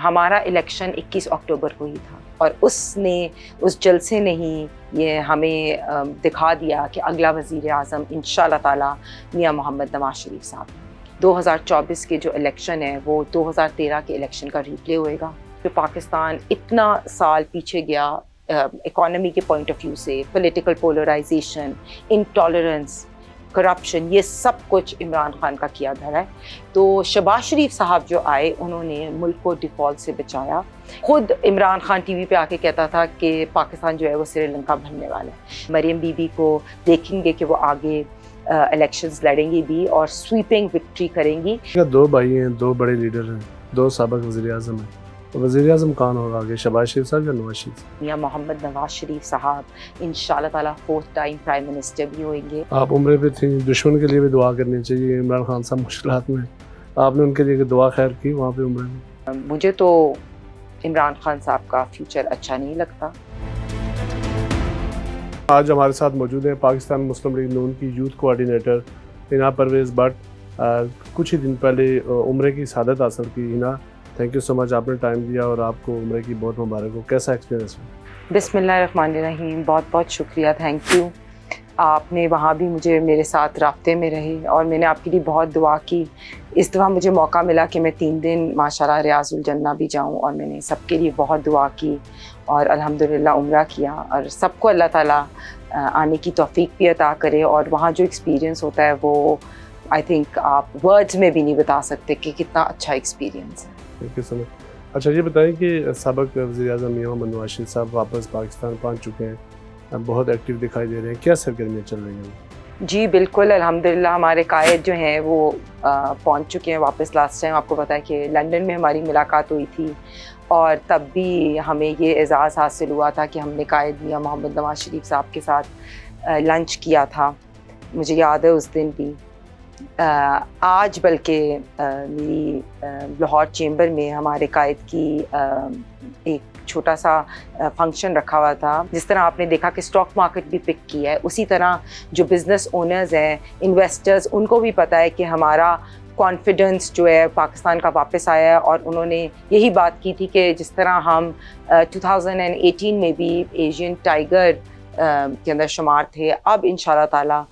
हमारा इलेक्शन 21 अक्टूबर को ही था और उस जलसे ने ही ये हमें दिखा दिया कि अगला वज़ीर आज़म इंशाअल्लाह ताला मियां मोहम्मद नवाज शरीफ साहब। 2024 के जो इलेक्शन है वो 2013 के इलेक्शन का रिप्ले होएगा। जो पाकिस्तान इतना साल पीछे गया इकोनॉमी के पॉइंट ऑफ व्यू से, पॉलिटिकल पोलराइजेशन, इंटॉलरेंस, करप्शन, ये सब कुछ इमरान खान का किया धरा है। तो शहबाज शरीफ साहब जो आए उन्होंने मुल्क को डिफ़ॉल्ट से बचाया। खुद इमरान खान टीवी पे आके कहता था कि पाकिस्तान जो है वो श्रीलंका बनने वाला है। मरियम बीबी को देखेंगे कि वो आगे इलेक्शंस लड़ेंगी भी और स्वीपिंग विक्ट्री करेंगी। दो भाई हैं, दो बड़े लीडर हैं, दो साबिक वज़ीर आज़म हैं, तो वज़ीर आज़म कौन होगा आगे, शहबाज शरीफ साहब या नवाज शरीफ? मियां मोहम्मद नवाज शरीफ साहब इंशाअल्लाह ताला 4th टाइम प्राइम मिनिस्टर भी होंगे। आप उम्रे पे थी, दुश्मन के लिए भी दुआ करनी चाहिए। इमरान खान साहब मुश्किलात में, आपने उनके लिए दुआ खैर की वहाँ पे उम्रे में? मुझे तो इमरान खान साहब का फ्यूचर अच्छा नहीं लगता। आज हमारे साथ मौजूद हैं पाकिस्तान मुस्लिम लीग नून की यूथ कोऑर्डिनेटर हिना परवेज़ भट्ट। कुछ ही दिन पहले उम्रे की सआदत हासिल की। Hina, thank you so much, आपने टाइम दिया और आपको उम्रे की बहुत मुबारक हो। कैसा एक्सपीरियंस है? बिस्मिल्लाहिर्रहमानिर्रहीम, बहुत बहुत शुक्रिया, थैंक यू। आपने वहाँ भी मुझे मेरे साथ राब्ते में रहे और मैंने आपके लिए बहुत दुआ की। इस दफ़ा मुझे मौका मिला कि मैं 3 दिन माशाल्लाह रियाजुल जन्ना भी जाऊँ और मैंने सबके लिए बहुत दुआ की और अल्हम्दुलिल्लाह उम्रा किया। और सबको अल्लाह ताला आने की तौफीक भी अता करे। और वहाँ जो एक्सपीरियंस होता है वो आई थिंक आप वर्ड्स में भी नहीं बता सकते कि कितना अच्छा एक्सपीरियंस है। Thank you so much. अच्छा, ये बताएं कि साबिक वज़ीर आज़म मियां मोहम्मद नवाज शरीफ साहब वापस पाकिस्तान पहुँच चुके हैं, बहुत एक्टिव दिखाई दे रहे हैं, क्या सरगर्मियाँ चल रही हैं? जी बिल्कुल, अल्हम्दुलिल्लाह हमारे कायद जो हैं वो पहुंच चुके हैं वापस। लास्ट टाइम आपको पता है कि लंदन में हमारी मुलाकात हुई थी और तब भी हमें ये एज़ाज़ हासिल हुआ था कि हमने कायद मियां मोहम्मद नवाज शरीफ साहब के साथ लंच किया था। मुझे याद है उस दिन भी। आज बल्कि मेरी लाहौर चेंबर में हमारे कायद की एक छोटा सा फंक्शन रखा हुआ था। जिस तरह आपने देखा कि स्टॉक मार्केट भी पिक किया है, उसी तरह जो बिज़नेस ओनर्स हैं, इन्वेस्टर्स, उनको भी पता है कि हमारा कॉन्फिडेंस जो है पाकिस्तान का वापस आया है। और उन्होंने यही बात की थी कि जिस तरह हम 2018 में भी एशियन टाइगर के अंदर शुमार थे, अब इंशाल्लाह ताला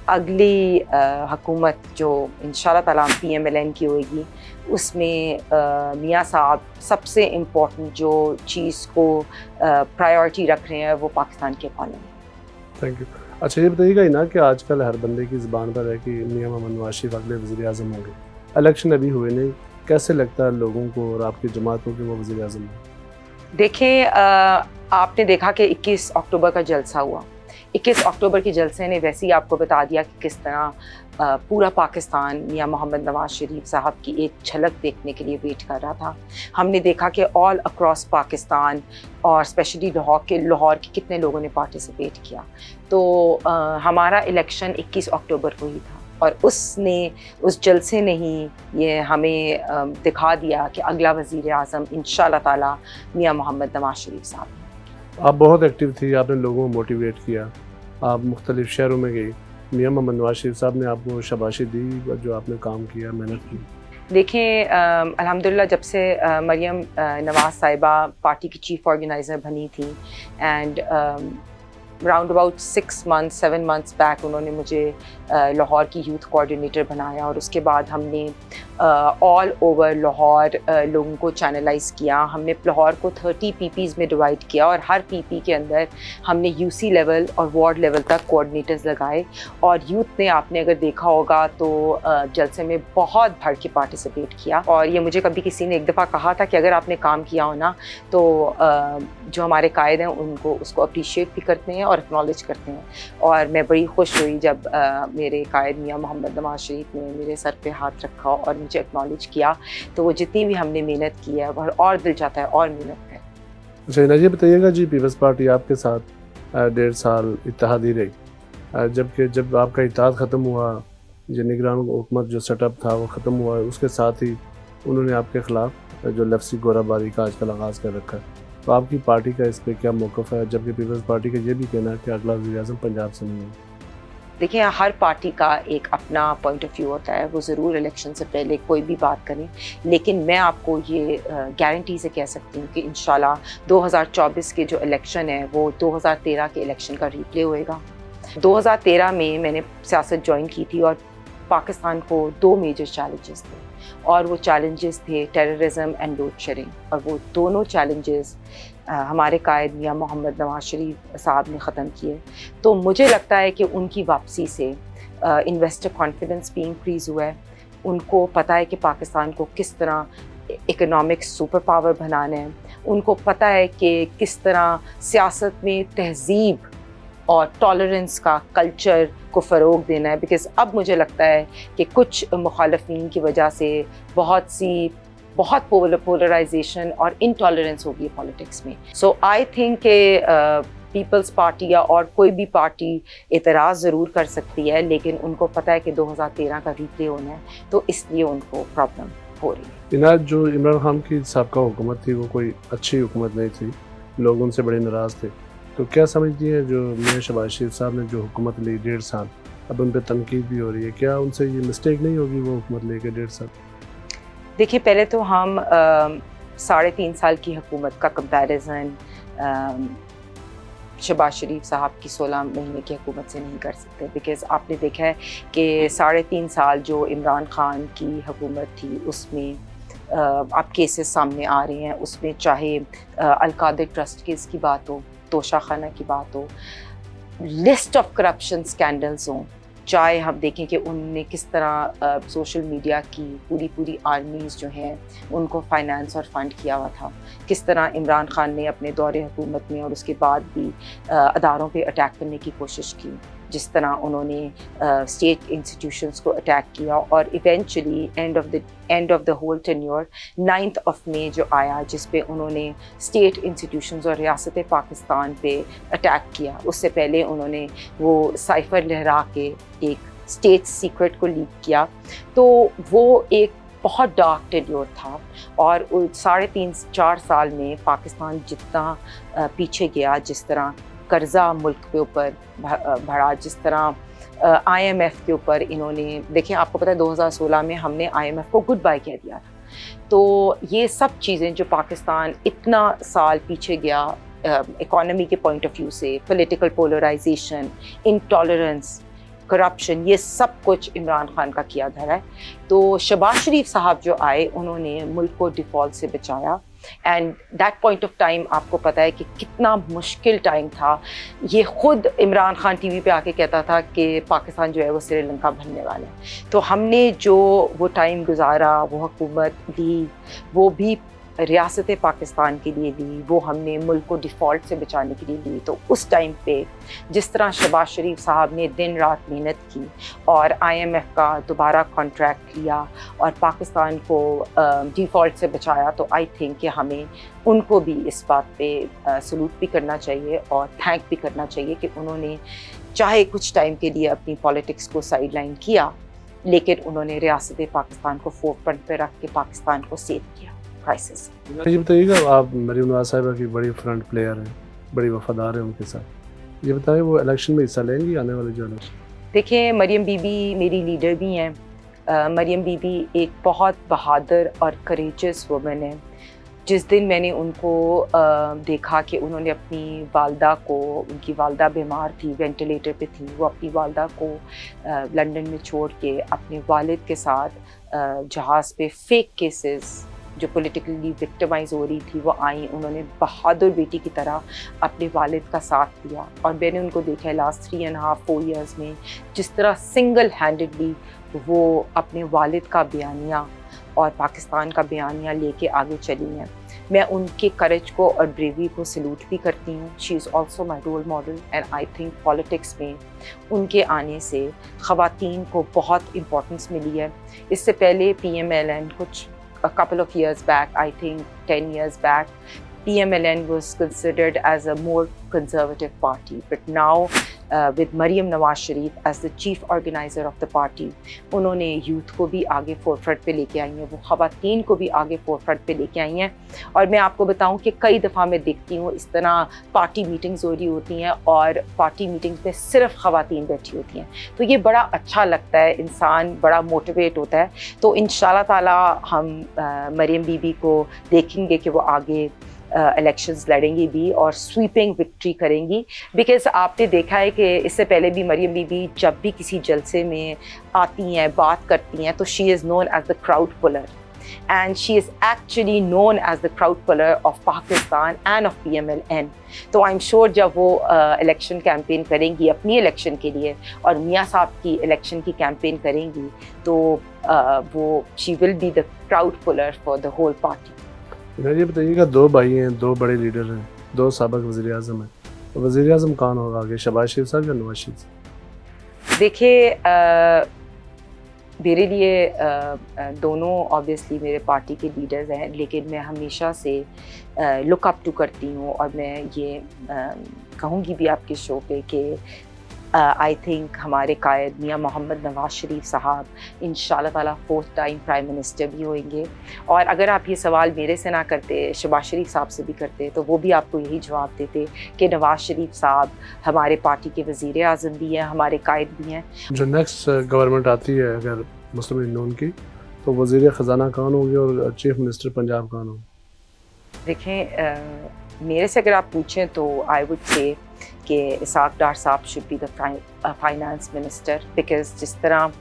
अगली हुकूमत जो इंशाल्लाह ताला PMLN की होगी उसमें मियां साहब सबसे इम्पोर्टेंट जो चीज़ को प्रायोरिटी रख रहे हैं वो पाकिस्तान की इकॉनमी। Thank you. अच्छा, ये बताइएगा ही ना कि आजकल हर बंदे की ज़बान पर है कि मियां मोहम्मद नवाज शरीफ अगले वज़ीर आज़म होंगे। इलेक्शन अभी हुए नहीं, कैसे लगता है लोगों को और आपकी जमात को कि वो वज़ीर आज़म होंगे? देखें, आपने देखा कि 21 अक्टूबर का जलसा हुआ। 21 अक्टूबर के जलसे ने वैसे ही आपको बता दिया कि किस तरह पूरा पाकिस्तान मियां मोहम्मद नवाज शरीफ साहब की एक झलक देखने के लिए वेट कर रहा था। हमने देखा कि ऑल अक्रॉस पाकिस्तान और स्पेशली लाहौर के कितने लोगों ने पार्टिसिपेट किया। तो हमारा इलेक्शन 21 अक्टूबर को ही था और उस जलसे ने ही ये हमें दिखा दिया कि अगला वज़ीर आज़म इंशाअल्लाह ताला मियां मोहम्मद नवाज शरीफ साहब। आप बहुत एक्टिव थी, आपने लोगों को मोटिवेट किया, आप मुख्तलिफ शहरों में गई। मियां मोहम्मद नवाज शरीफ साहब ने आपको शाबाशी दी जो आपने काम किया, मेहनत की? देखें, अल्हम्दुलिल्लाह जब से मरियम नवाज साहिबा पार्टी की चीफ़ ऑर्गेनाइज़र बनी थी and round about 7 months back उन्होंने मुझे लाहौर की यूथ कोऑर्डिनेटर बनाया और उसके बाद हमने ऑल ओवर लाहौर लोगों को चैनलाइज़ किया। हमने लाहौर को 30 PPs में डिवाइड किया और हर PP के अंदर हमने UC लेवल और वार्ड लेवल तक कोऑर्डिनेटर्स लगाए। और यूथ ने, आपने अगर देखा होगा तो जलसे में बहुत भर के पार्टिसिपेट किया। और ये मुझे कभी किसी ने एक दफ़ा कहा था कि अगर आपने काम किया हो ना तो जो हमारे कायद हैं उनको उसको अप्रिशिएट भी करते हैं और एक्नॉलेज करते हैं। और मैं बड़ी खुश हुई जब मेरे कायद मियां मोहम्मद नवाज शरीफ ने मेरे सर पे हाथ रखा और मुझे एक्नॉलेज किया। तो वो जितनी भी हमने मेहनत की है और दिल चाहता है और मेहनत करें। अच्छा, हिना जी बताइएगा जी, पीपल्स पार्टी आपके साथ 1.5 साल इत्तेहादी रही, जब आपका इत्तेहाद ख़त्म हुआ, जो निगरान हुकूमत जो सेटअप था वो ख़त्म हुआ, उसके साथ ही उन्होंने आपके ख़िलाफ़ जो लफ्ज़ी गोराबारी का आजकल आगाज़ कर रखा है, तो आपकी पार्टी का इस पर क्या मौक़िफ़ है? जबकि पीपल्स पार्टी का ये भी कहना है कि अगला वज़ीर आज़म पंजाब से नहीं है। دیکھیں ہر پارٹی کا ایک اپنا پوائنٹ آف ویو ہوتا ہے, وہ ضرور الیکشن سے پہلے کوئی بھی بات کریں, لیکن میں آپ کو یہ گارنٹی سے کہہ سکتی ہوں کہ انشاءاللہ 2024 کے جو الیکشن ہے وہ 2013 کے الیکشن کا ریپلے ہوئے گا. 2013 میں نے سیاست جوائن کی تھی اور پاکستان کو 2 میجر چیلنجز تھے, اور وہ چیلنجز تھے ٹیررزم اینڈ لوڈ شیڈنگ, اور وہ دونوں چیلنجز ہمارے قائد میاں محمد نواز شریف صاحب نے ختم کیے. تو مجھے لگتا ہے کہ ان کی واپسی سے انویسٹر کانفیڈنس بھی انکریز ہوا ہے. ان کو پتہ ہے کہ پاکستان کو کس طرح اکنامک سپر پاور بنانا ہے, ان کو پتہ ہے کہ کس طرح سیاست میں تہذیب اور ٹالرنس کا کلچر کو فروغ دینا ہے. بیکاز اب مجھے لگتا ہے کہ کچھ مخالفین کی وجہ سے بہت پولرائزیشن اور انٹالرنس ہوگی پالیٹکس میں. سو آئی تھنک کہ پیپلز پارٹی یا اور کوئی بھی پارٹی اعتراض ضرور کر سکتی ہے, لیکن ان کو پتہ ہے کہ 2013 کا ریپلے ہونا ہے, تو اس لیے ان کو پرابلم ہو رہی ہے. عنایت, جو عمران خان کی سابقہ حکومت تھی وہ کوئی اچھی حکومت نہیں تھی, لوگ ان سے بڑے ناراض تھے, تو کیا سمجھتی ہیں جو میاں شہباز شریف صاحب نے جو حکومت لی 1.5 سال, اب ان پہ تنقید بھی ہو رہی ہے, کیا ان سے یہ مسٹیک نہیں ہوگی وہ حکومت لے کے 1.5 سال؟ دیکھیے پہلے تو ہم 3.5 سال کی حکومت کا کمپیریزن شہباز شریف صاحب کی 16 مہینے کی حکومت سے نہیں کر سکتے. بیکاز آپ نے دیکھا ہے کہ 3.5 سال جو عمران خان کی حکومت تھی اس میں آپ کیسز سامنے آ رہے ہیں, اس میں چاہے القادر ٹرسٹ کیس کی بات ہو, توشہ خانہ کی بات ہو, لسٹ آف کرپشن اسکینڈلز ہوں, چاہے ہم دیکھیں کہ ان نے کس طرح سوشل میڈیا کی پوری آرمیز جو ہیں ان کو فائنانس اور فنڈ کیا ہوا تھا, کس طرح عمران خان نے اپنے دور حکومت میں اور اس کے بعد بھی اداروں پہ اٹیک کرنے کی کوشش کی, جس طرح انہوں نے اسٹیٹ انسٹیٹیوشنس کو اٹیک کیا, اور eventually and of the whole tenure 9 مئی جو آیا جس پہ انہوں نے اسٹیٹ انسٹیٹیوشنز اور ریاست پاکستان پہ اٹیک کیا. اس سے پہلے انہوں نے وہ سائفر لہرا کے ایک اسٹیٹ سیکرٹ کو لیک کیا, تو وہ ایک بہت ڈارک ٹینیور تھا. اور 3.5-4 سال میں پاکستان جتنا پیچھے گیا, جس طرح قرضہ ملک کے اوپر بڑھا, جس طرح IMF کے اوپر انہوں نے, دیکھیں آپ کو پتہ ہے 2016 میں ہم نے IMF کو گڈ بائی کہہ دیا تھا. تو یہ سب چیزیں جو پاکستان اتنا سال پیچھے گیا اکانومی کے پوائنٹ آف ویو سے, پولیٹیکل پولرائزیشن, انٹالرنس, کرپشن, یہ سب کچھ عمران خان کا کیا دھرا ہے. تو شہباز شریف صاحب جو آئے انہوں نے ملک کو ڈیفالٹ سے بچایا, and that point of time آپ کو پتہ ہے کہ کتنا مشکل ٹائم تھا. یہ خود عمران خان ٹی وی پہ آ کے کہتا تھا کہ پاکستان جو ہے وہ سری لنکا بننے والا ہے. تو ہم نے جو وہ ٹائم گزارا, وہ حکومت لی, وہ بھی ریاست پاکستان کے لیے لی, وہ ہم نے ملک کو ڈیفالٹ سے بچانے کے لیے لی. تو اس ٹائم پہ جس طرح شہباز شریف صاحب نے دن رات محنت کی اور IMF کا دوبارہ کانٹریکٹ لیا اور پاکستان کو ڈیفالٹ سے بچایا, تو آئی تھنک کہ ہمیں ان کو بھی اس بات پہ سلوٹ بھی کرنا چاہیے اور تھینک بھی کرنا چاہیے کہ انہوں نے چاہے کچھ ٹائم کے لیے اپنی پالیٹکس کو سائڈ لائن کیا, لیکن انہوں نے ریاست پاکستان کو فور فرنٹ پہ رکھ کے پاکستان کو سیو کیا کرائسس. یہ بتائیے گا, آپ مریم نواز صاحبہ کی بڑی فرنٹ پلیئر ہیں, بڑی وفادار ہیں ان کے ساتھ, یہ بتائیں وہ الیکشن میں حصہ لیں گی آنے والے جو الیکشن؟ دیکھیں مریم بی بی میری لیڈر بھی ہیں. مریم بی بی ایک بہت بہادر اور کریجس وومن ہے. جس دن میں نے ان کو دیکھا کہ انہوں نے اپنی والدہ کو, ان کی والدہ بیمار تھی, وینٹیلیٹر پہ تھی, وہ اپنی والدہ کو لنڈن میں چھوڑ کے اپنے والد کے ساتھ جہاز پہ فیک کیسز جو پولیٹیکلی وکٹمائز ہو رہی تھی وہ آئیں, انہوں نے بہادر بیٹی کی طرح اپنے والد کا ساتھ دیا. اور میں نے ان کو دیکھا ہے لاسٹ 3.5-4 ایئرز میں جس طرح سنگل ہینڈڈلی وہ اپنے والد کا بیانیہ اور پاکستان کا بیانیہ لے کے آگے چلی ہیں. میں ان کے کریج کو اور بریوری کو سلوٹ بھی کرتی ہوں. She is also my role model, and I think politics میں ان کے آنے سے خواتین کو بہت امپورٹنس ملی ہے. اس سے پہلے PMLN کچھ a couple of years back, I think 10 years back, PMLN was considered as a more conservative party, but now with Maryam Nawaz Sharif as the chief organizer of the party. उन्होंने youth को भी आगे forefront पे लेके आई हैं, वो ख़वातीन को भी आगे फोरफ्रंट पे लेके आई हैं. और मैं आपको बताऊं कि कई दफ़ा मैं देखती हूँ इस तरह पार्टी मीटिंग्स हो रही होती हैं और पार्टी मीटिंग्स में सिर्फ ख़वातीन बैठी होती हैं, तो ये बड़ा अच्छा लगता है, इंसान बड़ा मोटिवेट होता है. तो इंशाल्लाह ताला हम मरियम बीबी को देखेंगे कि वो आगे इलेक्शंस लड़ेंगी भी और स्वीपिंग विक्ट्री करेंगी. बिकॉज आपने देखा है कि इससे पहले भी मरियम बीबी जब भी किसी जलसे में आती हैं, बात करती हैं, तो she is known as the crowd puller, and she is actually known as the crowd puller of Pakistan and of PMLN. तो I'm sure जब वो इलेक्शन कैंपेन करेंगी अपनी इलेक्शन के लिए और मियाँ साहब की इलेक्शन की कैंपेन करेंगी, तो वो she will be the crowd puller for the whole party. ये बताइएगा, दो भाई हैं, दो बड़े लीडर हैं, दो साबिक वज़ीर आज़म हैं, तो वज़ीर आज़म कौन होगा आगे, शहबाज शरीफ साहब या नवाज शरीफ साहब? देखिए, मेरे लिए दोनों ऑब्वियसली मेरे पार्टी के लीडर्स हैं, लेकिन मैं हमेशा से लुक अप टू करती हूँ और मैं ये कहूँगी भी आपके शो पे कि आई थिंक हमारे कायद मियाँ मोहम्मद नवाज शरीफ साहब इंशाल्लाह ताला 4th टाइम प्राइम मिनिस्टर भी होंगे. और अगर आप ये सवाल मेरे से ना करते, शहबाज शरीफ साहब से भी करते, तो वो भी आपको यही जवाब देते कि नवाज शरीफ साहब हमारे पार्टी के वज़ीर आज़म भी हैं, हमारे कायद भी हैं. जो नेक्स्ट गवर्नमेंट आती है अगर मुस्लिम लीग नून की, तो वज़ीर ख़जाना कौन होंगे और चीफ मिनिस्टर पंजाब कौन होंगे? देखें, मेरे से अगर आप पूछें तो आई वुड से कि इसाक डार साहब should be the finance minister. Because जिस तरह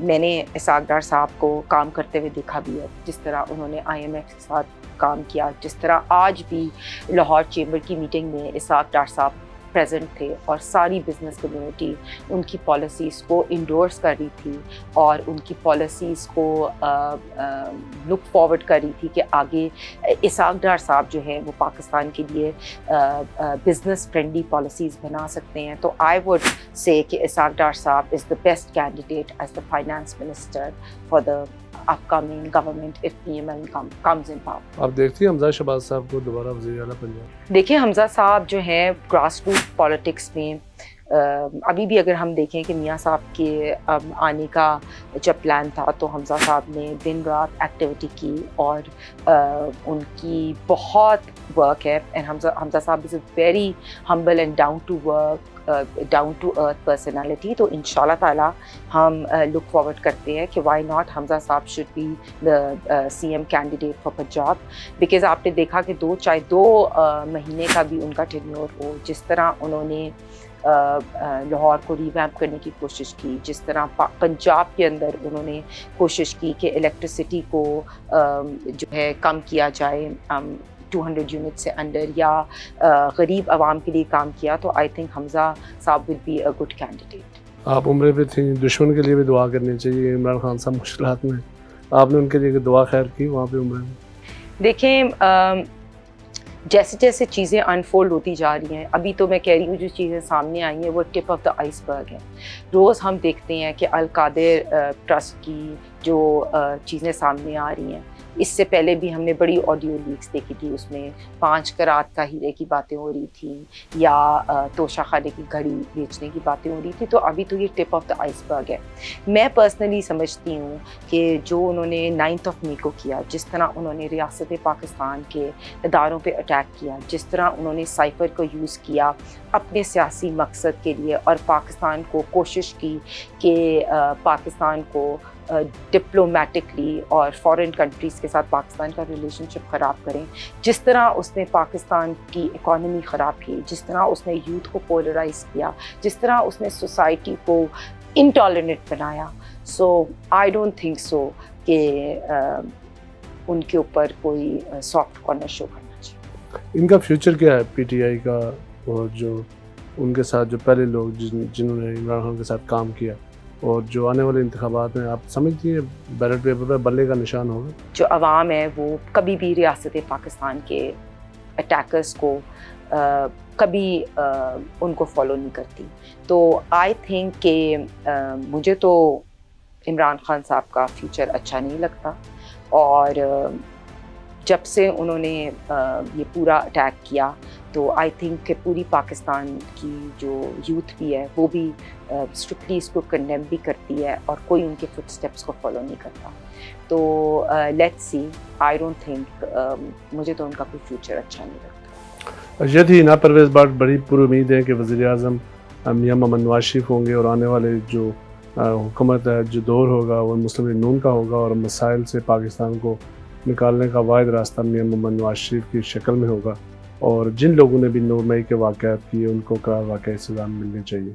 मैंने इसाक डार साहब को काम करते हुए देखा भी है, जिस तरह उन्होंने IMF के साथ काम किया, जिस तरह आज भी लाहौर चेंबर की मीटिंग में इसाक डार साहब प्रेजेंट थे और सारी बिज़नेस कम्युनिटी उनकी पॉलिसीज़ को इंडोर्स कर रही थी और उनकी पॉलिसीज़ को लुक फॉरवर्ड कर रही थी कि आगे इसाक डार साहब जो हैं वो पाकिस्तान के लिए बिज़नेस फ्रेंडली पॉलिसीज़ बना सकते हैं. तो आई वुड से कि इसाक डार साहब is the best candidate as the finance minister for the upcoming government if PML comes in power. आप देखती हैं हमजा शहबाज साहब को दोबारा वज़ीर आला पंजाब? देखिए, हमजा साहब जो हैं ग्रास रूट पॉलिटिक्स में अभी भी अगर हम देखें कि मियाँ साहब के आने का जब प्लान था, तो हमजा साहब ने दिन रात एक्टिविटी की और उनकी बहुत वर्क है. एंड हमजा साहब is a very humble and down to earth personality. तो इंशाल्लाह ताला हम लुक फॉरवर्ड करते हैं कि वाई नॉट हमजा साहब should be the CM candidate for Punjab. Because आपने देखा कि चाहे दो महीने का भी उनका टेन्योर हो, जिस तरह उन्होंने लाहौर को रिवैम्प करने की कोशिश की, जिस तरह पंजाब के अंदर उन्होंने कोशिश की कि इलेक्ट्रिसिटी को जो है कम किया जाए 200 यूनिट से अंडर, या गरीब आवाम के लिए काम किया, तो आई थिंक हमजा साहब will be a good candidate. आप उम्रे पे थी, दुश्मन के लिए भी दुआ करनी चाहिए. इमरान खान साहब मुश्किलात में, आपने उनके लिए दुआ खैर की वहाँ पे उम्रे में? देखें, जैसे जैसे चीज़ें अनफोल्ड होती जा रही हैं, अभी तो मैं कह रही हूँ जो चीज़ें सामने आई हैं वो टिप ऑफ द आइसबर्ग है. रोज़ हम देखते हैं कि अल कादिर ट्रस्ट की जो चीज़ें सामने आ रही हैं, इससे पहले भी हमने बड़ी ऑडियो लीक्स देखी थी, उसमें 5 करात का हीरे की बातें हो रही थी या तोशा खाने की घड़ी बेचने की बातें हो रही थी. तो अभी तो ये टिप ऑफ द आइसबर्ग है. मैं पर्सनली समझती हूँ कि जो उन्होंने 9th ऑफ मई को किया, जिस तरह उन्होंने रियासत पाकिस्तान के इदारों पे अटैक किया, जिस तरह उन्होंने साइफर को यूज़ किया अपने सियासी मकसद के लिए और पाकिस्तान को कोशिश की कि पाकिस्तान को डिप्लोमेटिकली और फॉरेन कंट्रीज़ के साथ पाकिस्तान का रिलेशनशिप ख़राब करें, जिस तरह उसने पाकिस्तान की इकॉनमी ख़राब की, जिस तरह उसने यूथ को पोलराइज किया, जिस तरह उसने सोसाइटी को इंटॉलरेंट बनाया. सो आई डोंट थिंक सो कि उनके ऊपर कोई सॉफ्ट कॉर्नर शो करना चाहिए. इनका फ्यूचर क्या है PTI का, और जो उनके साथ जो पहले लोग जिन्होंने इमरान खान के साथ काम किया, और जो आने वाले इंतखाबात में आप समझती हैं बैलेट पेपर पर बल्ले का निशान होगा? जो अवाम है वो कभी भी रियासत पाकिस्तान के अटैकर्स को कभी उनको फॉलो नहीं करती. तो आई थिंक कि मुझे तो इमरान खान साहब का फ्यूचर अच्छा नहीं लगता, और جب سے انہوں نے یہ پورا اٹیک کیا تو آئی تھنک کہ پوری پاکستان کی جو یوتھ بھی ہے وہ بھی اسٹرکٹلی اس کو کنڈیم بھی کرتی ہے اور کوئی ان کے فٹ اسٹیپس کو فالو نہیں کرتا. تو let's see, I don't think, مجھے تو ان کا کوئی فیوچر اچھا نہیں لگتا. یہ تھی نا پرویز بٹ, بڑی پر امید ہے کہ وزیر اعظم میاں محمد نواز شریف ہوں گے اور آنے والے جو حکومت ہے, جو دور ہوگا وہ مسلم لیگ نون کا ہوگا اور مسائل سے پاکستان کو نکالنے کا واحد راستہ میاں محمد نواز شریف کی شکل میں ہوگا. اور جن لوگوں نے بھی 9 مئی کے واقعات کیے ان کو کا واقعی سزا ملنی چاہیے.